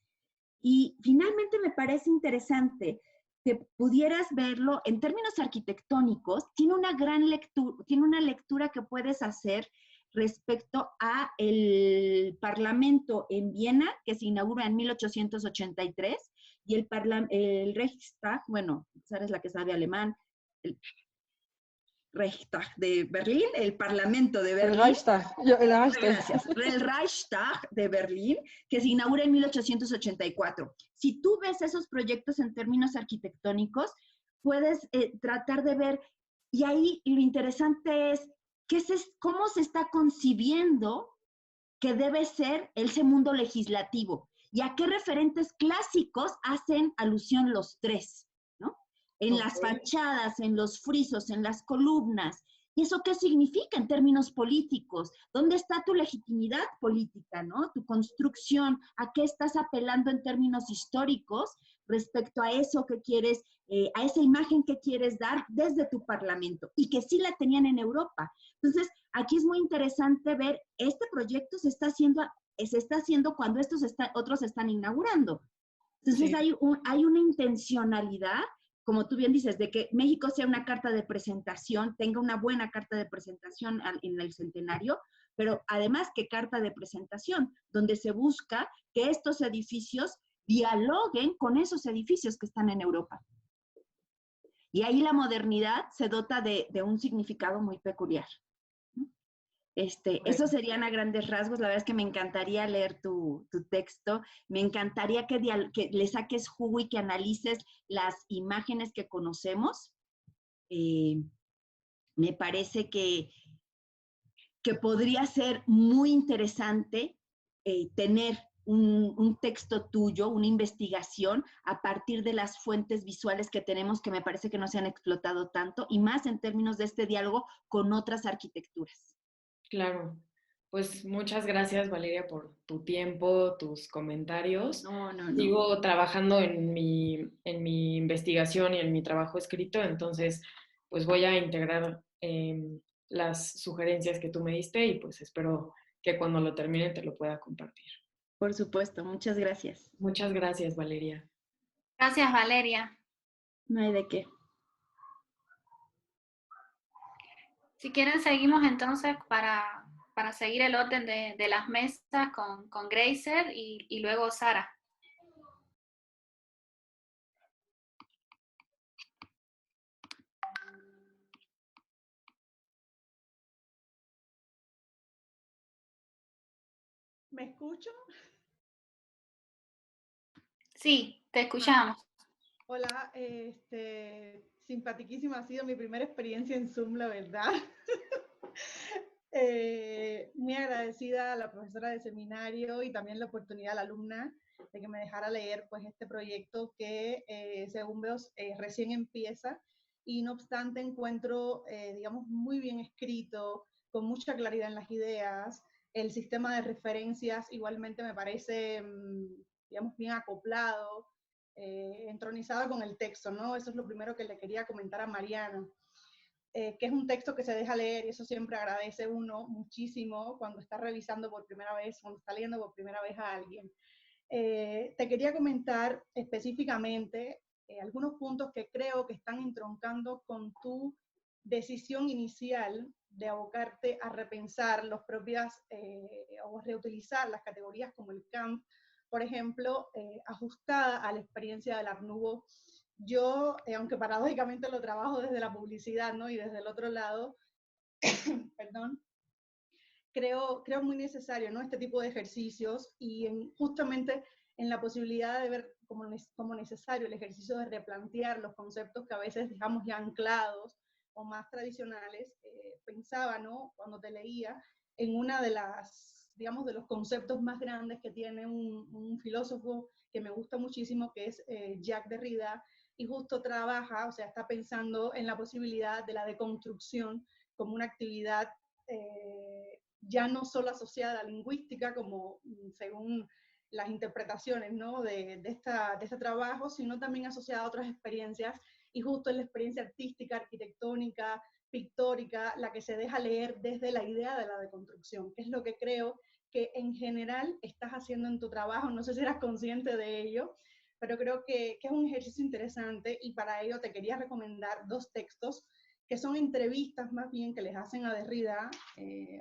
Speaker 6: Y finalmente me parece interesante que pudieras verlo en términos arquitectónicos. Tiene una gran lectura, tiene una lectura que puedes hacer respecto a el Parlamento en Viena, que se inaugura en 1883, y el Reichstag, bueno, sabes la que sabe alemán, el Reichstag de Berlín, el Parlamento de Berlín.
Speaker 5: El Reichstag.
Speaker 6: Gracias. El Reichstag de Berlín, que se inaugura en 1884. Si tú ves esos proyectos en términos arquitectónicos, puedes tratar de ver, y ahí lo interesante es cómo se está concibiendo que debe ser ese mundo legislativo y a qué referentes clásicos hacen alusión los tres, ¿no? En las fachadas, en los frisos, en las columnas. ¿Y eso qué significa en términos políticos? ¿Dónde está tu legitimidad política, ¿no? Tu construcción, ¿a qué estás apelando en términos históricos respecto a eso que quieres, a esa imagen que quieres dar desde tu parlamento? Y que sí la tenían en Europa. Entonces, aquí es muy interesante ver, este proyecto se está haciendo cuando otros están inaugurando. Entonces, sí, hay una intencionalidad, como tú bien dices, de que México sea una carta de presentación, tenga una buena carta de presentación en el centenario, pero además que carta de presentación, donde se busca que estos edificios dialoguen con esos edificios que están en Europa. Y ahí la modernidad se dota de un significado muy peculiar. Esos serían a grandes rasgos. La verdad es que me encantaría leer tu texto, me encantaría que le saques jugo y que analices las imágenes que conocemos. Me parece que podría ser muy interesante tener un texto tuyo, una investigación a partir de las fuentes visuales que tenemos, que me parece que no se han explotado tanto, y más en términos de este diálogo con otras arquitecturas.
Speaker 2: Claro, pues muchas gracias, Valeria, por tu tiempo, tus comentarios.
Speaker 6: No.
Speaker 2: Sigo trabajando en mi investigación y en mi trabajo escrito, entonces pues voy a integrar las sugerencias que tú me diste y pues espero que cuando lo termine te lo pueda compartir.
Speaker 6: Por supuesto, muchas gracias.
Speaker 2: Muchas gracias, Valeria.
Speaker 1: Gracias, Valeria.
Speaker 6: No hay de qué.
Speaker 1: Si quieren, seguimos entonces para seguir el orden de las mesas con Gracer y luego Sara.
Speaker 7: ¿Me escucho?
Speaker 1: Sí, te escuchamos.
Speaker 7: Hola, simpaticísima, ha sido mi primera experiencia en Zoom, la verdad. Muy agradecida a la profesora de seminario y también la oportunidad a la alumna de que me dejara leer pues este proyecto que según veo recién empieza y no obstante encuentro digamos muy bien escrito, con mucha claridad en las ideas. El sistema de referencias igualmente me parece digamos bien acoplado, entronizado con el texto, ¿no? Eso es lo primero que le quería comentar a Mariana. Que es un texto que se deja leer y eso siempre agradece uno muchísimo cuando está revisando por primera vez, cuando está leyendo por primera vez a alguien. Te quería comentar específicamente algunos puntos que creo que están entroncando con tu decisión inicial de abocarte a repensar las propias o reutilizar las categorías como el camp, por ejemplo, ajustada a la experiencia del Art Nouveau. Yo, aunque paradójicamente lo trabajo desde la publicidad, ¿no? Y desde el otro lado, perdón, creo muy necesario, ¿no? Este tipo de ejercicios y justamente en la posibilidad de ver como necesario el ejercicio de replantear los conceptos que a veces dejamos ya anclados o más tradicionales. Pensaba, ¿no?, cuando te leía, en una de las, digamos, de los conceptos más grandes que tiene un filósofo que me gusta muchísimo, que es Jacques Derrida, y justo trabaja, o sea, está pensando en la posibilidad de la deconstrucción como una actividad ya no solo asociada a la lingüística, como según las interpretaciones, ¿no?, de este trabajo, sino también asociada a otras experiencias, y justo es la experiencia artística, arquitectónica, pictórica, la que se deja leer desde la idea de la deconstrucción, que es lo que creo que en general estás haciendo en tu trabajo. No sé si eras consciente de ello, pero creo que es un ejercicio interesante, y para ello te quería recomendar dos textos que son entrevistas más bien que les hacen a Derrida,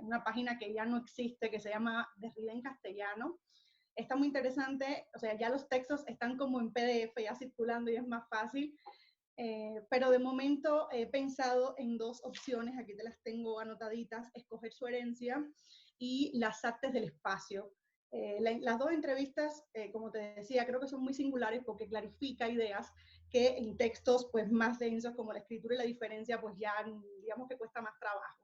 Speaker 7: una página que ya no existe, que se llama Derrida en castellano. Está muy interesante, o sea, ya los textos están como en PDF ya circulando y es más fácil, pero de momento he pensado en dos opciones, aquí te las tengo anotaditas: Escoger su herencia y Las artes del espacio. Las dos entrevistas, como te decía, creo que son muy singulares porque clarifica ideas que en textos pues más densos como la escritura y la diferencia pues ya digamos que cuesta más trabajo.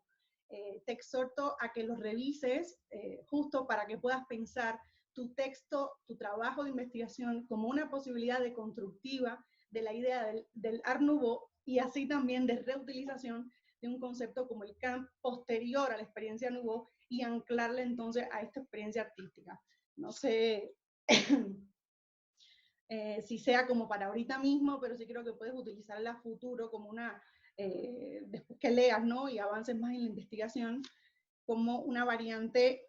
Speaker 7: Te exhorto a que los revises justo para que puedas pensar tu texto, tu trabajo de investigación como una posibilidad de constructiva de la idea del Art Nouveau, y así también de reutilización de un concepto como el camp posterior a la experiencia Nouveau, y anclarle entonces a esta experiencia artística. No sé si sea como para ahorita mismo, pero sí creo que puedes utilizarla a futuro como una, después que leas, ¿no?, y avances más en la investigación, como una variante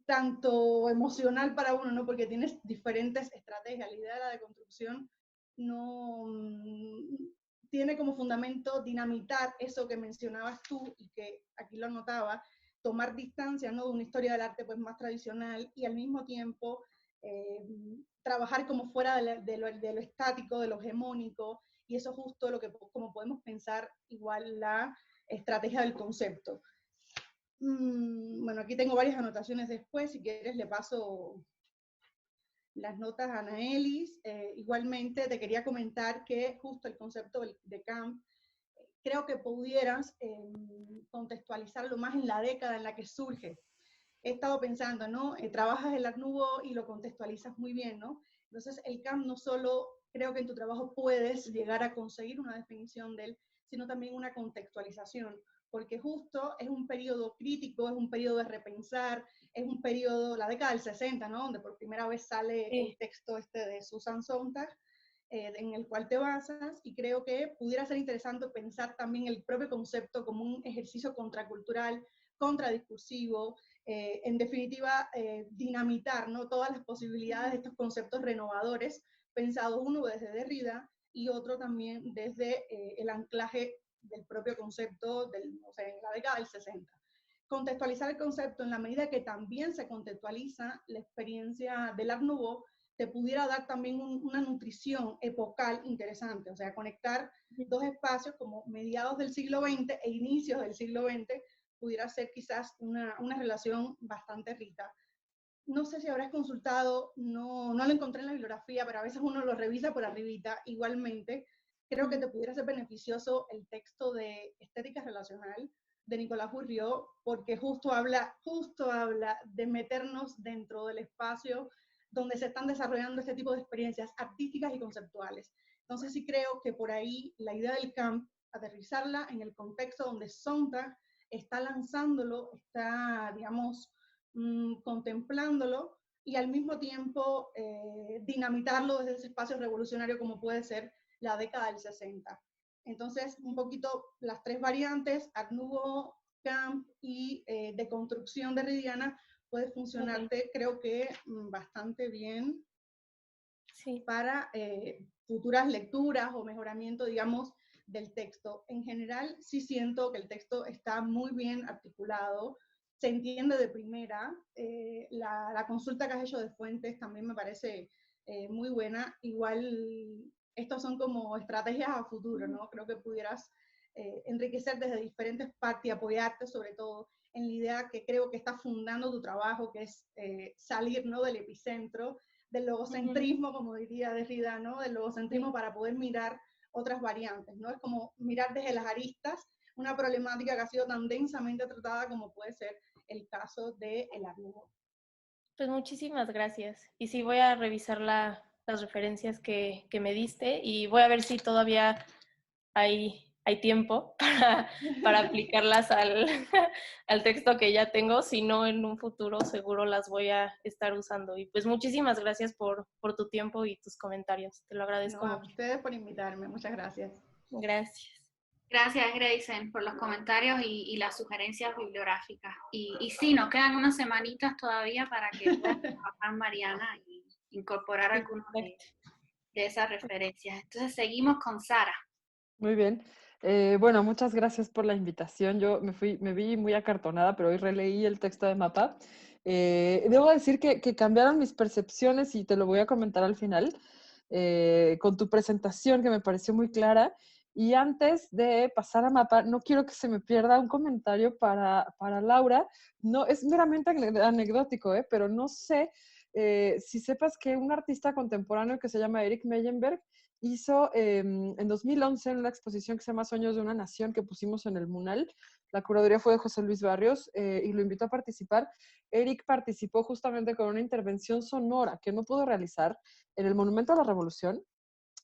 Speaker 7: tanto emocional para uno, ¿no?, porque tienes diferentes estrategias. La idea de la deconstrucción no tiene como fundamento dinamitar eso que mencionabas tú y que aquí lo anotaba, tomar distancia, ¿no?, de una historia del arte pues más tradicional, y al mismo tiempo trabajar como fuera de lo estático, de lo hegemónico, y eso justo lo que como podemos pensar igual la estrategia del concepto. Bueno, aquí tengo varias anotaciones después, si quieres le paso las notas a Anaelis. Igualmente te quería comentar que justo el concepto de camp, creo que pudieras contextualizarlo más en la década en la que surge. He estado pensando, ¿no? Trabajas el Art Nouveau y lo contextualizas muy bien, ¿no? Entonces el camp no solo creo que en tu trabajo puedes llegar a conseguir una definición de él, sino también una contextualización, porque justo es un periodo crítico, es un periodo de repensar, es un periodo, la década del 60, ¿no?, donde por primera vez sale el texto este de Susan Sontag, en el cual te basas, y creo que pudiera ser interesante pensar también el propio concepto como un ejercicio contracultural, contradiscursivo, en definitiva, dinamitar, ¿no?, todas las posibilidades de estos conceptos renovadores, pensados uno desde Derrida y otro también desde el anclaje del propio concepto o sea, en la década del 60. Contextualizar el concepto en la medida que también se contextualiza la experiencia del Art Nouveau, te pudiera dar también una nutrición epocal interesante, o sea, conectar dos espacios como mediados del siglo XX e inicios del siglo XX, pudiera ser quizás una relación bastante rica. No sé si habrás consultado, no lo encontré en la bibliografía, pero a veces uno lo revisa por arribita. Igualmente, creo que te pudiera ser beneficioso el texto de Estética Relacional de Nicolas Bourriaud, porque justo habla de meternos dentro del espacio donde se están desarrollando este tipo de experiencias artísticas y conceptuales. Entonces sí creo que por ahí la idea del camp, aterrizarla en el contexto donde Sontag está lanzándolo, está, digamos, contemplándolo, y al mismo tiempo dinamitarlo desde ese espacio revolucionario como puede ser la década del 60. Entonces, un poquito las tres variantes, Art Nouveau, camp y deconstrucción derridiana, puede funcionarte, creo que bastante bien para futuras lecturas o mejoramiento, digamos, del texto. En general, sí siento que el texto está muy bien articulado, se entiende de primera. La consulta que has hecho de fuentes también me parece muy buena. Igual, estos son como estrategias a futuro, ¿no? Creo que pudieras enriquecer desde diferentes partes y apoyarte sobre todo en la idea que creo que está fundando tu trabajo, que es salir, ¿no?, del epicentro del logocentrismo, como diría Derrida, ¿no? Del logocentrismo para poder mirar otras variantes, ¿no? Es como mirar desde las aristas una problemática que ha sido tan densamente tratada como puede ser el caso del aglumo.
Speaker 3: Pues muchísimas gracias. Y sí, voy a revisar las referencias que me diste y voy a ver si todavía hay tiempo para aplicarlas al texto que ya tengo. Si no, en un futuro seguro las voy a estar usando. Y pues muchísimas gracias por tu tiempo y tus comentarios. Te lo agradezco
Speaker 7: No, a
Speaker 3: mucho.
Speaker 7: ustedes por invitarme. Muchas gracias.
Speaker 3: Gracias.
Speaker 1: Gracias, Grayson, por los comentarios y las sugerencias bibliográficas. Y sí, nos quedan unas semanitas todavía para que pueda trabajar Mariana y incorporar
Speaker 3: Sí,
Speaker 1: algunas
Speaker 3: perfecto.
Speaker 1: de esas referencias. Entonces, seguimos con Sara.
Speaker 4: Muy bien. Bueno, muchas gracias por la invitación. Yo me vi muy acartonada, pero hoy releí el texto de Mapa. Debo decir que cambiaron mis percepciones y te lo voy a comentar al final, con tu presentación que me pareció muy clara. Y antes de pasar a Mapa, no quiero que se me pierda un comentario para Laura. No, es meramente anecdótico, pero no sé si sepas que un artista contemporáneo que se llama Eric Meyenberg hizo en 2011 en una exposición que se llama Sueños de una Nación que pusimos en el MUNAL. La curaduría fue de José Luis Barrios y lo invitó a participar. Eric participó justamente con una intervención sonora que no pudo realizar en el Monumento a la Revolución,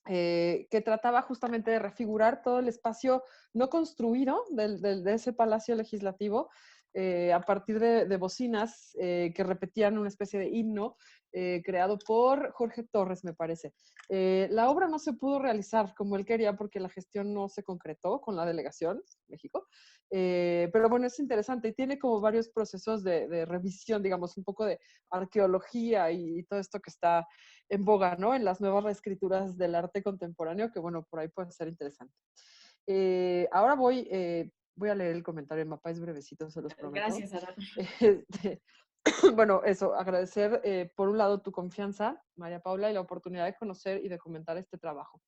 Speaker 4: que trataba justamente de refigurar todo el espacio no construido de ese palacio legislativo, a partir de bocinas que repetían una especie de himno creado por Jorge Torres, me parece. La obra no se pudo realizar como él quería porque la gestión no se concretó con la delegación México, pero bueno, es interesante y tiene como varios procesos de revisión, digamos, un poco de arqueología y todo esto que está en boga, ¿no? En las nuevas reescrituras del arte contemporáneo, que bueno, por ahí puede ser interesante. Ahora voy a leer el comentario en Mapa, es brevecito, se los prometo.
Speaker 2: Gracias, Sara.
Speaker 4: Bueno, eso, agradecer por un lado tu confianza, María Paula, y la oportunidad de conocer y de comentar este trabajo.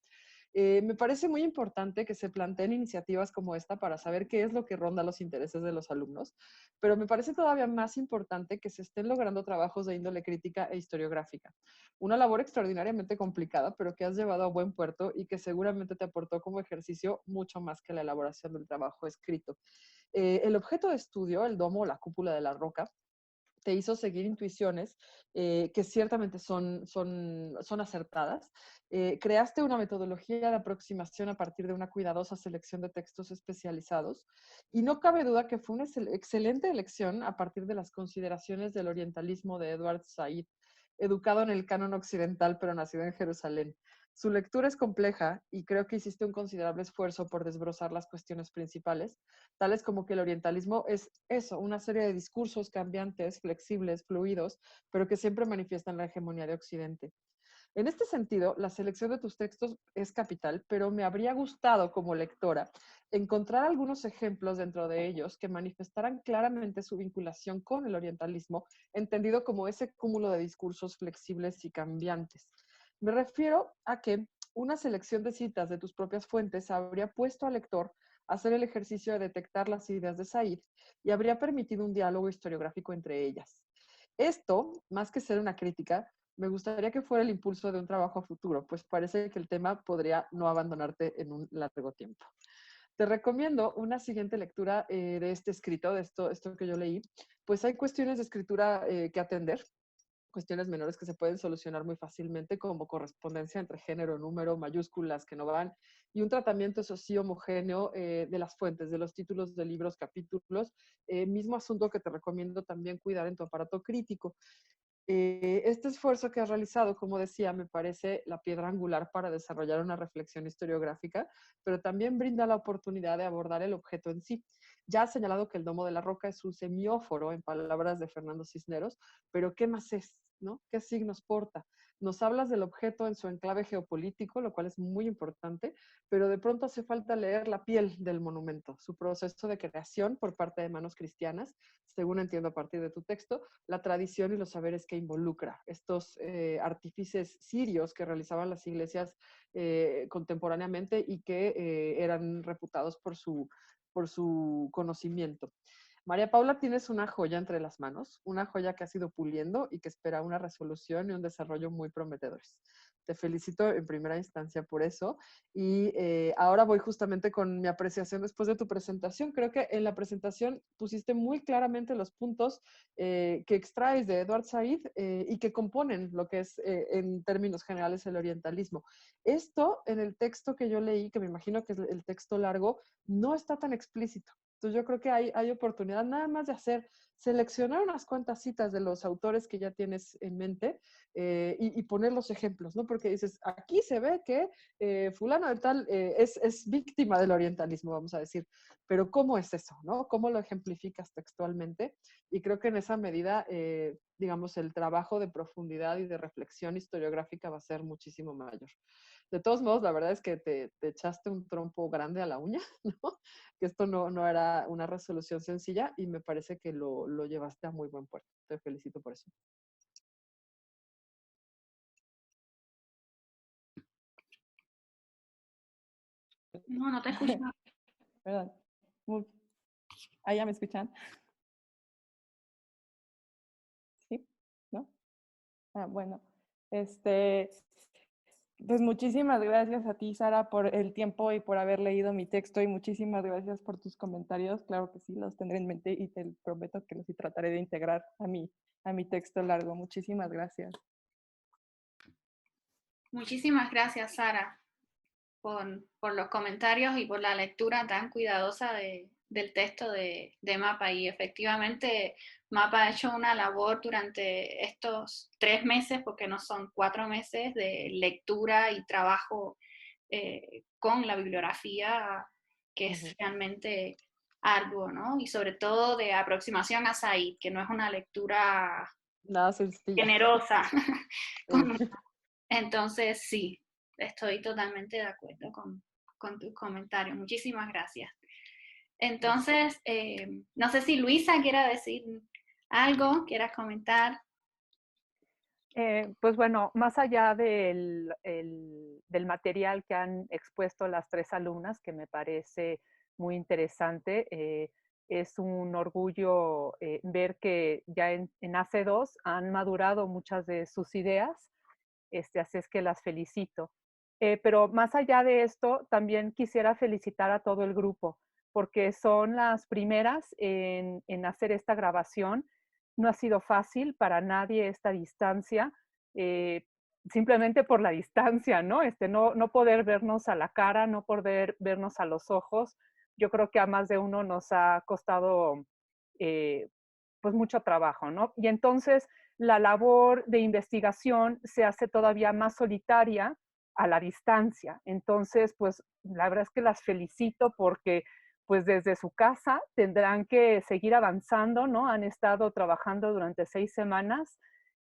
Speaker 4: Me parece muy importante que se planteen iniciativas como esta para saber qué es lo que ronda los intereses de los alumnos, pero me parece todavía más importante que se estén logrando trabajos de índole crítica e historiográfica. Una labor extraordinariamente complicada, pero que has llevado a buen puerto y que seguramente te aportó como ejercicio mucho más que la elaboración del trabajo escrito. El objeto de estudio, el domo o la cúpula de la roca, te hizo seguir intuiciones que ciertamente son acertadas. Creaste una metodología de aproximación a partir de una cuidadosa selección de textos especializados y no cabe duda que fue una excelente elección a partir de las consideraciones del orientalismo de Edward Said, educado en el canon occidental pero nacido en Jerusalén. Su lectura es compleja y creo que hiciste un considerable esfuerzo por desbrozar las cuestiones principales, tales como que el orientalismo es eso, una serie de discursos cambiantes, flexibles, fluidos, pero que siempre manifiestan la hegemonía de Occidente. En este sentido, la selección de tus textos es capital, pero me habría gustado como lectora encontrar algunos ejemplos dentro de ellos que manifestaran claramente su vinculación con el orientalismo, entendido como ese cúmulo de discursos flexibles y cambiantes. Me refiero a que una selección de citas de tus propias fuentes habría puesto al lector a hacer el ejercicio de detectar las ideas de Said y habría permitido un diálogo historiográfico entre ellas. Esto, más que ser una crítica, me gustaría que fuera el impulso de un trabajo a futuro, pues parece que el tema podría no abandonarte en un largo tiempo. Te recomiendo una siguiente lectura de este escrito, de esto que yo leí, pues hay cuestiones de escritura que atender, cuestiones menores que se pueden solucionar muy fácilmente, como correspondencia entre género, número, mayúsculas que no van, y un tratamiento, eso sí, homogéneo de las fuentes, de los títulos de libros, capítulos, mismo asunto que te recomiendo también cuidar en tu aparato crítico. Este esfuerzo que has realizado, como decía, me parece la piedra angular para desarrollar una reflexión historiográfica, pero también brinda la oportunidad de abordar el objeto en sí. Ya has señalado que el Domo de la Roca es un semióforo, en palabras de Fernando Cisneros, pero ¿qué más es? ¿No? ¿Qué signos porta? Nos hablas del objeto en su enclave geopolítico, lo cual es muy importante, pero de pronto hace falta leer la piel del monumento, su proceso de creación por parte de manos cristianas, según entiendo a partir de tu texto, la tradición y los saberes que involucra. Estos artífices sirios que realizaban las iglesias contemporáneamente y que eran reputados por su conocimiento. María Paula, tienes una joya entre las manos, una joya que has ido puliendo y que espera una resolución y un desarrollo muy prometedores. Te felicito en primera instancia por eso. Y ahora voy justamente con mi apreciación después de tu presentación. Creo que en la presentación pusiste muy claramente los puntos que extraes de Edward Said y que componen lo que es en términos generales el orientalismo. Esto en el texto que yo leí, que me imagino que es el texto largo, no está tan explícito. Entonces yo creo que hay oportunidad nada más de seleccionar unas cuantas citas de los autores que ya tienes en mente y poner los ejemplos, ¿no? Porque dices, aquí se ve que fulano de tal es víctima del orientalismo, vamos a decir, pero ¿cómo es eso, no? ¿Cómo lo ejemplificas textualmente? Y creo que en esa medida, digamos, el trabajo de profundidad y de reflexión historiográfica va a ser muchísimo mayor. De todos modos, la verdad es que te echaste un trompo grande a la uña, ¿no? Que esto no era una resolución sencilla y me parece que lo llevaste a muy buen puerto. Te felicito por eso.
Speaker 1: No te escucho.
Speaker 5: Perdón. ¿Ahí ya me escuchan? ¿Sí? ¿No? Bueno. Pues muchísimas gracias a ti, Sara, por el tiempo y por haber leído mi texto y muchísimas gracias por tus comentarios. Claro que sí, los tendré en mente y te prometo que los trataré de integrar a mi texto largo. Muchísimas gracias.
Speaker 1: Muchísimas gracias, Sara, por los comentarios y por la lectura tan cuidadosa del texto de MAPA. Y efectivamente, MAPA ha hecho una labor durante estos 3 meses, porque no son 4 meses, de lectura y trabajo con la bibliografía, que es realmente arduo, ¿no? Y sobre todo de aproximación a Said, que no es una lectura
Speaker 4: nada sencilla,
Speaker 1: generosa. Entonces, sí, estoy totalmente de acuerdo con tus comentarios. Muchísimas gracias. Entonces, no sé si Luisa quiera decir algo, quieras comentar.
Speaker 8: Pues bueno, más allá del material que han expuesto las 3 alumnas, que me parece muy interesante, es un orgullo ver que ya en AC2 han madurado muchas de sus ideas, así es que las felicito. Pero más allá de esto, también quisiera felicitar a todo el grupo, porque son las primeras en hacer esta grabación. No ha sido fácil para nadie esta distancia, simplemente por la distancia, ¿no? No poder vernos a la cara, no poder vernos a los ojos. Yo creo que a más de uno nos ha costado pues mucho trabajo, ¿no? Y entonces la labor de investigación se hace todavía más solitaria a la distancia. Entonces, pues la verdad es que las felicito porque pues desde su casa tendrán que seguir avanzando, ¿no? Han estado trabajando durante 6 semanas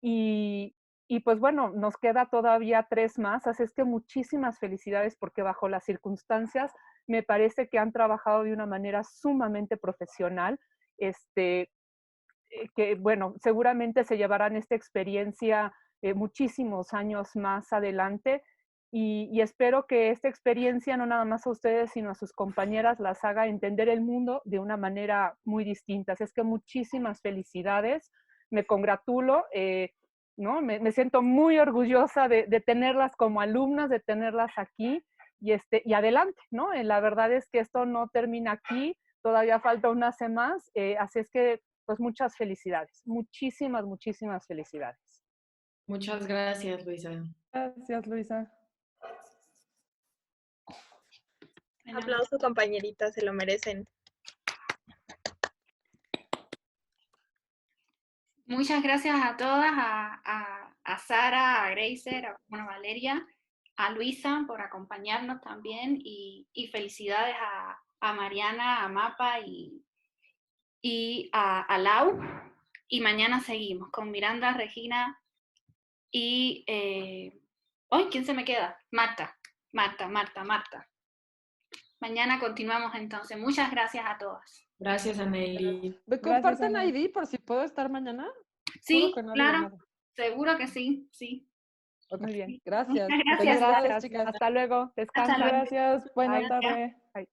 Speaker 8: y pues bueno, nos queda todavía 3 más, así es que muchísimas felicidades porque bajo las circunstancias me parece que han trabajado de una manera sumamente profesional, que bueno, seguramente se llevarán esta experiencia muchísimos años más adelante y espero que esta experiencia no nada más a ustedes, sino a sus compañeras las haga entender el mundo de una manera muy distinta. Así es que muchísimas felicidades, me congratulo, ¿no? Me siento muy orgullosa de tenerlas como alumnas, de tenerlas aquí y adelante, ¿no? La verdad es que esto no termina aquí, todavía falta un hace más, así es que pues muchas felicidades, muchísimas, muchísimas felicidades.
Speaker 2: Muchas gracias, Luisa.
Speaker 5: Gracias, Luisa.
Speaker 9: Aplauso, compañeritas, se lo merecen.
Speaker 1: Muchas gracias a todas, a Sara, a Gracer, a Valeria, a Luisa por acompañarnos también y felicidades a Mariana, a Mapa y a Lau. Y mañana seguimos con Miranda, Regina y hoy, ¿quién se me queda? Marta. Mañana continuamos entonces. Muchas gracias a todas.
Speaker 2: Gracias, Aneli.
Speaker 4: ¿Me comparten ID por si puedo estar mañana?
Speaker 1: Sí, claro. Seguro que sí, sí.
Speaker 5: Okay.
Speaker 8: Muy bien.
Speaker 4: Gracias.
Speaker 1: Muchas gracias.
Speaker 8: Chicas. Hasta luego. Descansa.
Speaker 5: Gracias. Buena tarde.
Speaker 8: Bye.